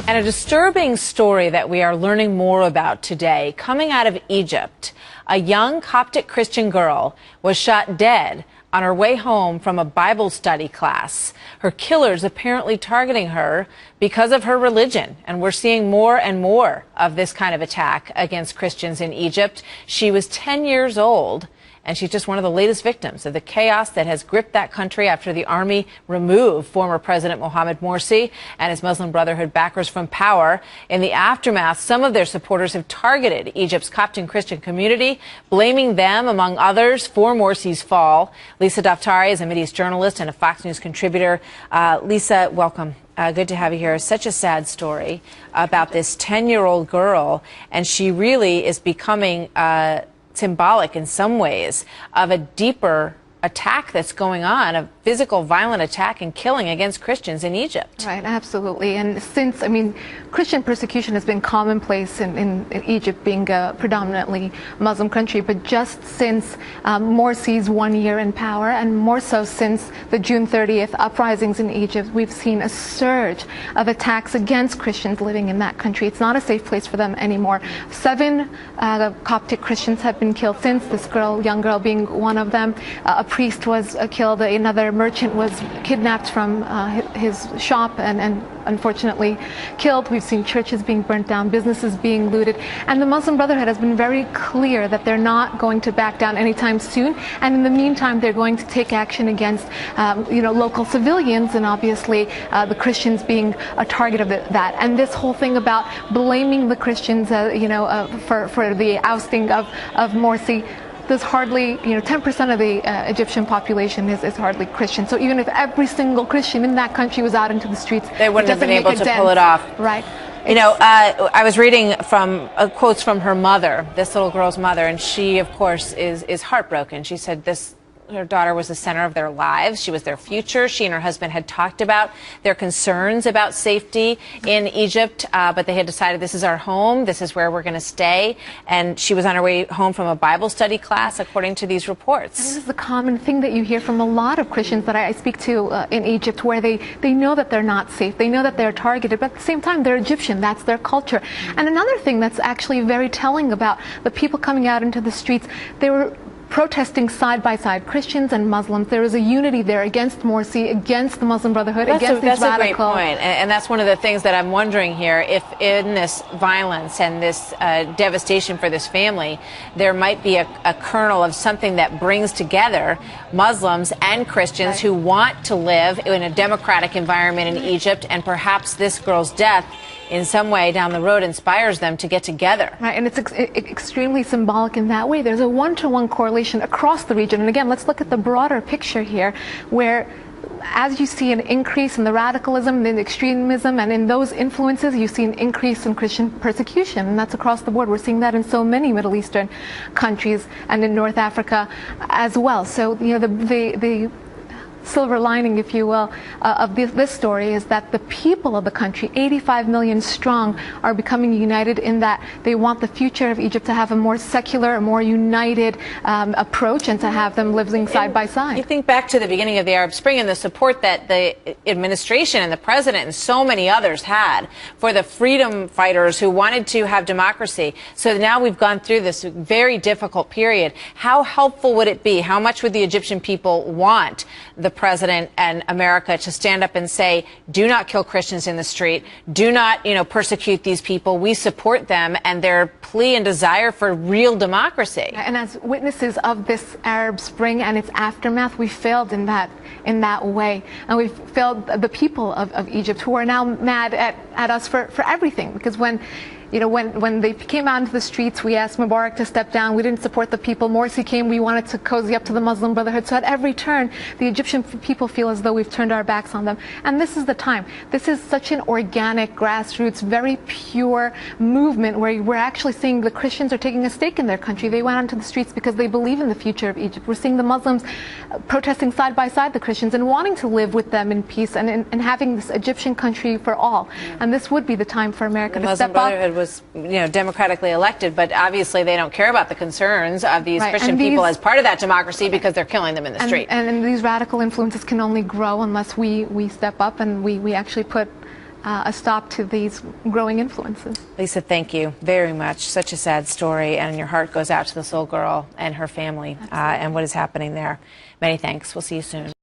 And a disturbing story that we are learning more about today, coming out of Egypt. A young Coptic Christian girl was shot dead on her way home from a Bible study class. Her killers apparently targeting her because of her religion. And we're seeing more and more of this kind of attack against Christians in Egypt. She was 10 years old. And she's just one of the latest victims of the chaos that has gripped that country after the army removed former President Mohamed Morsi and his Muslim Brotherhood backers from power. In the aftermath, some of their supporters have targeted Egypt's Coptic Christian community, blaming them, among others, for Morsi's fall. Lisa Daftari is a Mideast journalist and a Fox News contributor. Lisa, welcome. Good to have you here. Such a sad story about this 10-year-old girl, and she really is becoming symbolic in some ways of a deeper attack that's going on, a physical, violent attack and killing against Christians in Egypt. Right, absolutely. And since, Christian persecution has been commonplace in Egypt, being a predominantly Muslim country, but just since Morsi's 1 year in power, and more so since the June 30th uprisings in Egypt, we've seen a surge of attacks against Christians living in that country. It's not a safe place for them anymore. 7 Coptic Christians have been killed since, this young girl being one of them. A priest was killed, another merchant was kidnapped from his shop and unfortunately killed. We've seen churches being burnt down, businesses being looted, and the Muslim Brotherhood has been very clear that they're not going to back down anytime soon, and in the meantime they're going to take action against local civilians, and obviously the Christians being a target of that. And this whole thing about blaming the Christians for the ousting of Morsi, there's hardly, 10% of the Egyptian population is hardly Christian. So even if every single Christian in that country was out into the streets, they wouldn't have been able to pull it off. Right. I was reading from quotes from her mother, this little girl's mother, and she, of course, is heartbroken. She said her daughter was the center of their lives. She was their future. She and her husband had talked about their concerns about safety in Egypt, but they had decided this is our home, this is where we're going to stay. And she was on her way home from a Bible study class, according to these reports. This is the common thing that you hear from a lot of Christians that I speak to in Egypt, where they know that they're not safe. They know that they're targeted, but at the same time, they're Egyptian. That's their culture. And another thing that's actually very telling about the people coming out into the streets, they were protesting side by side, Christians and Muslims. There is a unity there against Morsi, against the Muslim Brotherhood, against these radical. That's a great point. And that's one of the things that I'm wondering here, if in this violence and this devastation for this family, there might be a kernel of something that brings together Muslims and Christians who want to live in a democratic environment in Egypt, and perhaps this girl's death in some way down the road inspires them to get together. Right, and it's extremely symbolic in that way. There's a one-to-one correlation across the region. And again, let's look at the broader picture here, where as you see an increase in the radicalism, the extremism, and in those influences, you see an increase in Christian persecution. And that's across the board. We're seeing that in so many Middle Eastern countries and in North Africa as well. So, the silver lining, if you will, of this story is that the people of the country, 85 million strong, are becoming united in that they want the future of Egypt to have a more secular, a more united approach, and to have them living side by side. You think back to the beginning of the Arab Spring and the support that the administration and the president and so many others had for the freedom fighters who wanted to have democracy. So now we've gone through this very difficult period. How helpful would it be? How much would the Egyptian people want the president and America to stand up and say, do not kill Christians in the street, do not, persecute these people, we support them, and their plea and desire for real democracy? And as witnesses of this Arab Spring and its aftermath, we failed in that way, and we've failed the people of Egypt, who are now mad at us for everything, because when they came out into the streets, we asked Mubarak to step down. We didn't support the people. Morsi came, we wanted to cozy up to the Muslim Brotherhood. So at every turn, the Egyptian people feel as though we've turned our backs on them. And this is the time. This is such an organic, grassroots, very pure movement where we're actually seeing the Christians are taking a stake in their country. They went onto the streets because they believe in the future of Egypt. We're seeing the Muslims protesting side by side the Christians and wanting to live with them in peace and having this Egyptian country for all. And this would be the time for America to step up. Was democratically elected, but obviously they don't care about the concerns of these Christian people as part of that democracy, because they're killing them in the street. And these radical influences can only grow unless we step up and we actually put a stop to these growing influences. Lisa, thank you very much. Such a sad story, and your heart goes out to this little girl and her family and what is happening there. Many thanks. We'll see you soon.